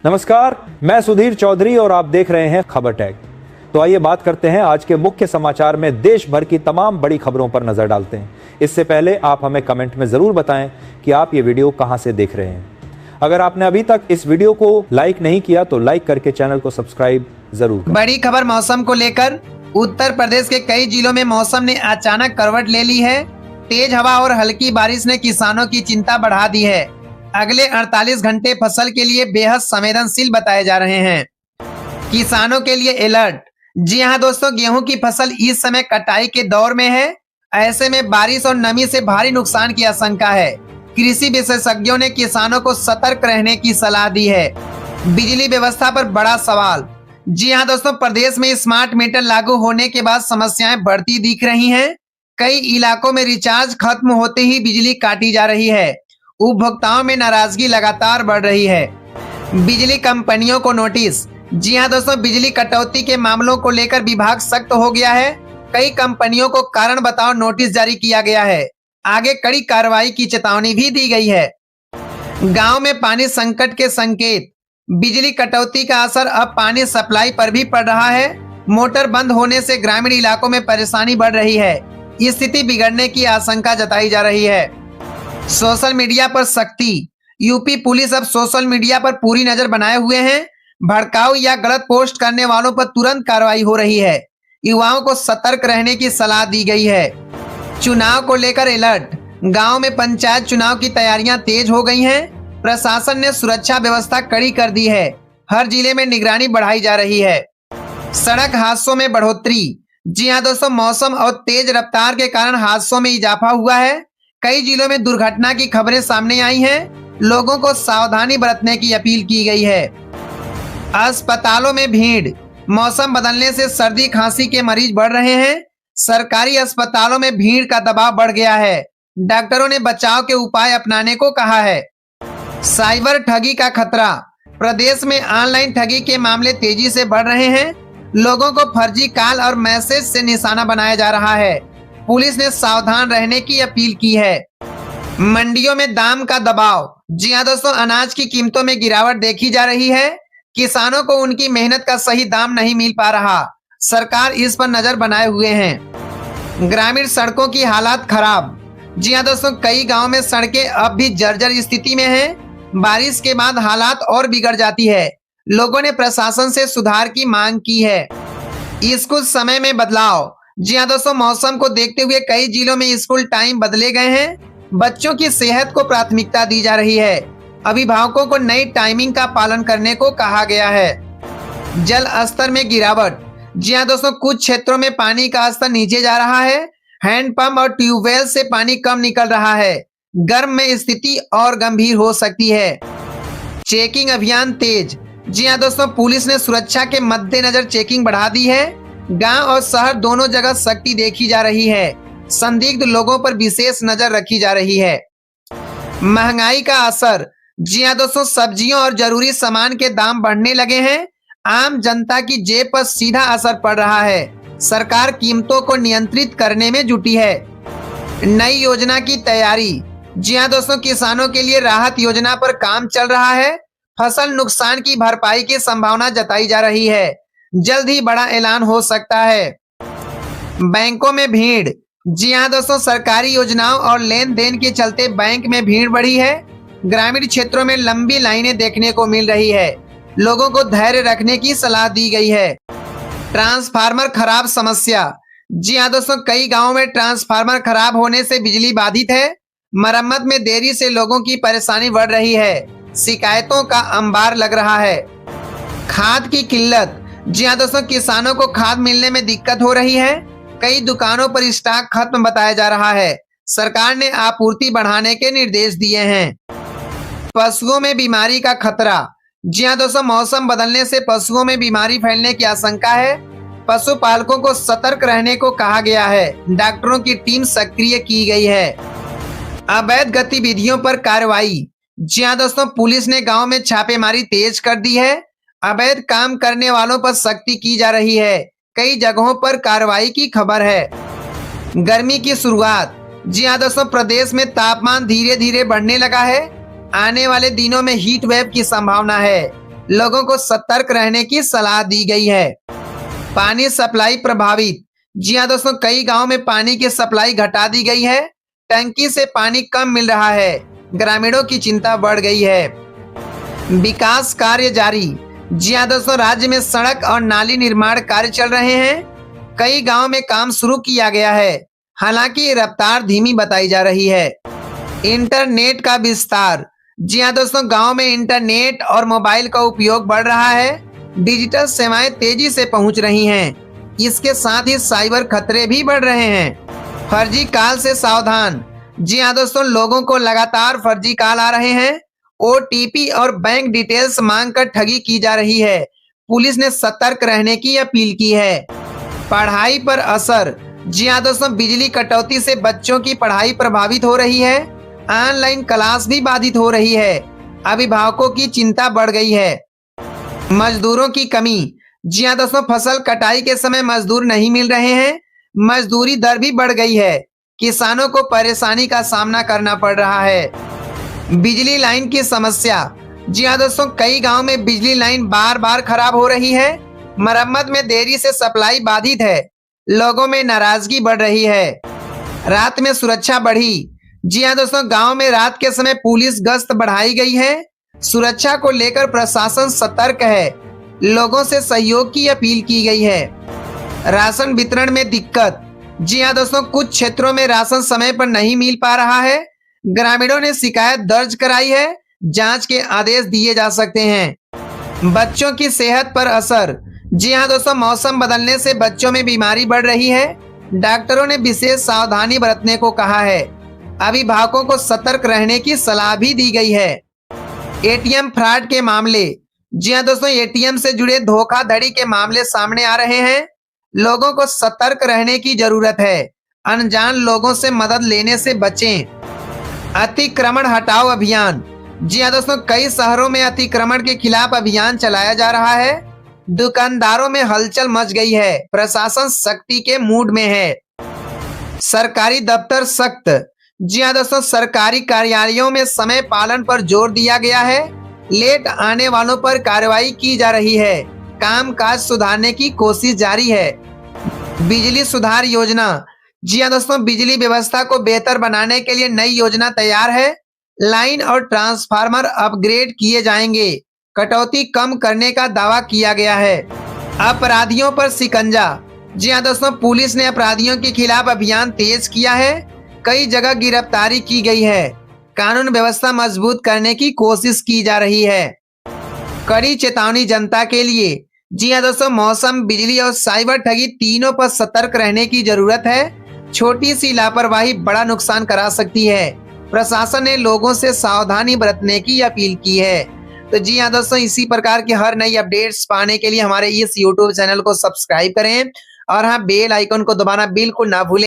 नमस्कार, मैं सुधीर चौधरी और आप देख रहे हैं खबर टैग। तो आइए बात करते हैं आज के मुख्य समाचार में देश भर की तमाम बड़ी खबरों पर नजर डालते हैं। इससे पहले आप हमें कमेंट में जरूर बताएं कि आप ये वीडियो कहां से देख रहे हैं। अगर आपने अभी तक इस वीडियो को लाइक नहीं किया तो लाइक करके चैनल को सब्सक्राइब जरूर करें। बड़ी खबर मौसम को लेकर। उत्तर प्रदेश के कई जिलों में मौसम ने अचानक करवट ले ली है। तेज हवा और हल्की बारिश ने किसानों की चिंता बढ़ा दी है। अगले 48 घंटे फसल के लिए बेहद संवेदनशील बताए जा रहे हैं। किसानों के लिए अलर्ट। जी हां दोस्तों, गेहूं की फसल इस समय कटाई के दौर में है। ऐसे में बारिश और नमी से भारी नुकसान की आशंका है। कृषि विशेषज्ञों ने किसानों को सतर्क रहने की सलाह दी है। बिजली व्यवस्था पर बड़ा सवाल। जी हां दोस्तों, प्रदेश में स्मार्ट मीटर लागू होने के बाद समस्याएं बढ़ती दिख रही हैं। कई इलाकों में रिचार्ज खत्म होते ही बिजली काटी जा रही है। उपभोक्ताओं में नाराजगी लगातार बढ़ रही है। बिजली कंपनियों को नोटिस। जी हां दोस्तों, बिजली कटौती के मामलों को लेकर विभाग सख्त हो गया है। कई कंपनियों को कारण बताओ नोटिस जारी किया गया है। आगे कड़ी कार्रवाई की चेतावनी भी दी गई है। गांव में पानी संकट के संकेत। बिजली कटौती का असर अब पानी सप्लाई पर भी पड़ रहा है। मोटर बंद होने से ग्रामीण इलाकों में परेशानी बढ़ रही है। स्थिति बिगड़ने की आशंका जताई जा रही है। सोशल मीडिया पर सख्ती। यूपी पुलिस अब सोशल मीडिया पर पूरी नजर बनाए हुए हैं। भड़काऊ या गलत पोस्ट करने वालों पर तुरंत कार्रवाई हो रही है। युवाओं को सतर्क रहने की सलाह दी गई है। चुनाव को लेकर अलर्ट। गांव में पंचायत चुनाव की तैयारियां तेज हो गई हैं। प्रशासन ने सुरक्षा व्यवस्था कड़ी कर दी है। हर जिले में निगरानी बढ़ाई जा रही है। सड़क हादसों में बढ़ोतरी। जी हां दोस्तों, मौसम और तेज रफ्तार के कारण हादसों में इजाफा हुआ है। कई जिलों में दुर्घटना की खबरें सामने आई हैं। लोगों को सावधानी बरतने की अपील की गई है। अस्पतालों में भीड़। मौसम बदलने से सर्दी खांसी के मरीज बढ़ रहे हैं। सरकारी अस्पतालों में भीड़ का दबाव बढ़ गया है। डॉक्टरों ने बचाव के उपाय अपनाने को कहा है। साइबर ठगी का खतरा। प्रदेश में ऑनलाइन ठगी के मामले तेजी से बढ़ रहे हैं। लोगों को फर्जी कॉल और मैसेज से निशाना बनाया जा रहा है। पुलिस ने सावधान रहने की अपील की है। मंडियों में दाम का दबाव। जी हां दोस्तों, अनाज की कीमतों में गिरावट देखी जा रही है। किसानों को उनकी मेहनत का सही दाम नहीं मिल पा रहा। सरकार इस पर नजर बनाए हुए हैं। ग्रामीण सड़कों की हालत खराब। जी हां दोस्तों, कई गांव में सड़कें अब भी जर्जर स्थिति में हैं। बारिश के बाद हालात और बिगड़ जाती है। लोगों ने प्रशासन से सुधार की मांग की है। स्कूल समय में बदलाव। जी हां दोस्तों, मौसम को देखते हुए कई जिलों में स्कूल टाइम बदले गए हैं। बच्चों की सेहत को प्राथमिकता दी जा रही है। अभिभावकों को नई टाइमिंग का पालन करने को कहा गया है। जल स्तर में गिरावट। जी हां दोस्तों, कुछ क्षेत्रों में पानी का स्तर नीचे जा रहा है। हैंडपंप और ट्यूबवेल से पानी कम निकल रहा है। गर्म में स्थिति और गंभीर हो सकती है। चेकिंग अभियान तेज। जी हां दोस्तों, पुलिस ने सुरक्षा के मद्देनजर चेकिंग बढ़ा दी है। गांव और शहर दोनों जगह सख्ती देखी जा रही है। संदिग्ध लोगों पर विशेष नजर रखी जा रही है। महंगाई का असर। जी हां दोस्तों, सब्जियों और जरूरी सामान के दाम बढ़ने लगे हैं। आम जनता की जेब पर सीधा असर पड़ रहा है। सरकार कीमतों को नियंत्रित करने में जुटी है। नई योजना की तैयारी। जी हां दोस्तों, किसानों के लिए राहत योजना पर काम चल रहा है। फसल नुकसान की भरपाई की संभावना जताई जा रही है। जल्द ही बड़ा ऐलान हो सकता है। बैंकों में भीड़। जी हां दोस्तों, सरकारी योजनाओं और लेन देन के चलते बैंक में भीड़ बढ़ी है। ग्रामीण क्षेत्रों में लंबी लाइनें देखने को मिल रही है। लोगों को धैर्य रखने की सलाह दी गई है। ट्रांसफार्मर खराब समस्या। जी हां दोस्तों, कई गांवों में ट्रांसफार्मर खराब होने से बिजली बाधित है। मरम्मत में देरी से लोगों की परेशानी बढ़ रही है। शिकायतों का अंबार लग रहा है। खाद की किल्लत। जी हां दोस्तों, किसानों को खाद मिलने में दिक्कत हो रही है। कई दुकानों पर स्टॉक खत्म बताया जा रहा है। सरकार ने आपूर्ति बढ़ाने के निर्देश दिए हैं। पशुओं में बीमारी का खतरा। जी हां दोस्तों, मौसम बदलने से पशुओं में बीमारी फैलने की आशंका है। पशुपालकों को सतर्क रहने को कहा गया है। डॉक्टरों की टीम सक्रिय की गई है। अवैध गतिविधियों पर कार्रवाई। जी हां दोस्तों, पुलिस ने गांव में छापेमारी तेज कर दी है। अवैध काम करने वालों पर सख्ती की जा रही है। कई जगहों पर कार्रवाई की खबर है। गर्मी की शुरुआत। जी हां दोस्तों, प्रदेश में तापमान धीरे धीरे बढ़ने लगा है। आने वाले दिनों में हीट वेव की संभावना है। लोगों को सतर्क रहने की सलाह दी गई है। पानी सप्लाई प्रभावित। जी हाँ दोस्तों, कई गांव में पानी की सप्लाई घटा दी गई है। टंकी से पानी कम मिल रहा है। ग्रामीणों की चिंता बढ़ गई है। विकास कार्य जारी। जी हाँ दोस्तों, राज्य में सड़क और नाली निर्माण कार्य चल रहे हैं। कई गांव में काम शुरू किया गया है, हालांकि रफ्तार धीमी बताई जा रही है। इंटरनेट का विस्तार। जी हाँ दोस्तों, गांव में इंटरनेट और मोबाइल का उपयोग बढ़ रहा है। डिजिटल सेवाएं तेजी से पहुंच रही हैं। इसके साथ ही साइबर खतरे भी बढ़ रहे हैं। फर्जी कॉल से सावधान। जी हाँ दोस्तों, लोगों को लगातार फर्जी कॉल आ रहे हैं। OTP और बैंक डिटेल्स मांगकर ठगी की जा रही है। पुलिस ने सतर्क रहने की अपील की है। पढ़ाई पर असर। जी हाँ दोस्तों, बिजली कटौती से बच्चों की पढ़ाई प्रभावित हो रही है। ऑनलाइन क्लास भी बाधित हो रही है। अभिभावकों की चिंता बढ़ गई है। मजदूरों की कमी। जी हाँ दोस्तों, फसल कटाई के समय मजदूर नहीं मिल रहे हैं। मजदूरी दर भी बढ़ गई है। किसानों को परेशानी का सामना करना पड़ रहा है। बिजली लाइन की समस्या। जी हाँ दोस्तों, कई गांव में बिजली लाइन बार बार खराब हो रही है। मरम्मत में देरी से सप्लाई बाधित है। लोगों में नाराजगी बढ़ रही है। रात में सुरक्षा बढ़ी। जी हाँ दोस्तों, गांव में रात के समय पुलिस गश्त बढ़ाई गई है। सुरक्षा को लेकर प्रशासन सतर्क है। लोगों से सहयोग की अपील की गई है। राशन वितरण में दिक्कत। जी हाँ दोस्तों, कुछ क्षेत्रों में राशन समय पर नहीं मिल पा रहा है। ग्रामीणों ने शिकायत दर्ज कराई है। जांच के आदेश दिए जा सकते हैं। बच्चों की सेहत पर असर। जी हाँ दोस्तों, मौसम बदलने से बच्चों में बीमारी बढ़ रही है। डॉक्टरों ने विशेष सावधानी बरतने को कहा है। अभिभावकों को सतर्क रहने की सलाह भी दी गई है। ATM फ्रॉड के मामले। जी हाँ दोस्तों, ATM से जुड़े धोखाधड़ी के मामले सामने आ रहे हैं। लोगों को सतर्क रहने की जरूरत है। अनजान लोगों से मदद लेने से बचें। अतिक्रमण हटाओ अभियान। जी हाँ दोस्तों, कई शहरों में अतिक्रमण के खिलाफ अभियान चलाया जा रहा है। दुकानदारों में हलचल मच गई है। प्रशासन सख्ती के मूड में है। सरकारी दफ्तर सख्त। जी हाँ दोस्तों, सरकारी कार्यालयों में समय पालन पर जोर दिया गया है। लेट आने वालों पर कार्रवाई की जा रही है। कामकाज सुधारने की कोशिश जारी है। बिजली सुधार योजना। जी हाँ दोस्तों, बिजली व्यवस्था को बेहतर बनाने के लिए नई योजना तैयार है। लाइन और ट्रांसफार्मर अपग्रेड किए जाएंगे। कटौती कम करने का दावा किया गया है। अपराधियों पर शिकंजा। जी हाँ दोस्तों, पुलिस ने अपराधियों के खिलाफ अभियान तेज किया है। कई जगह गिरफ्तारी की गई है। कानून व्यवस्था मजबूत करने की कोशिश की जा रही है। कड़ी चेतावनी जनता के लिए। जी हाँ दोस्तों, मौसम, बिजली और साइबर ठगी तीनों पर सतर्क रहने की जरूरत है। छोटी सी लापरवाही बड़ा नुकसान करा सकती है। प्रशासन ने लोगों से सावधानी बरतने की अपील की है। तो जी हाँ दोस्तों, इसी प्रकार की हर नई अपडेट्स पाने के लिए हमारे इस YouTube चैनल को सब्सक्राइब करें और हाँ, बेल आइकन को दबाना बिल्कुल ना भूलें।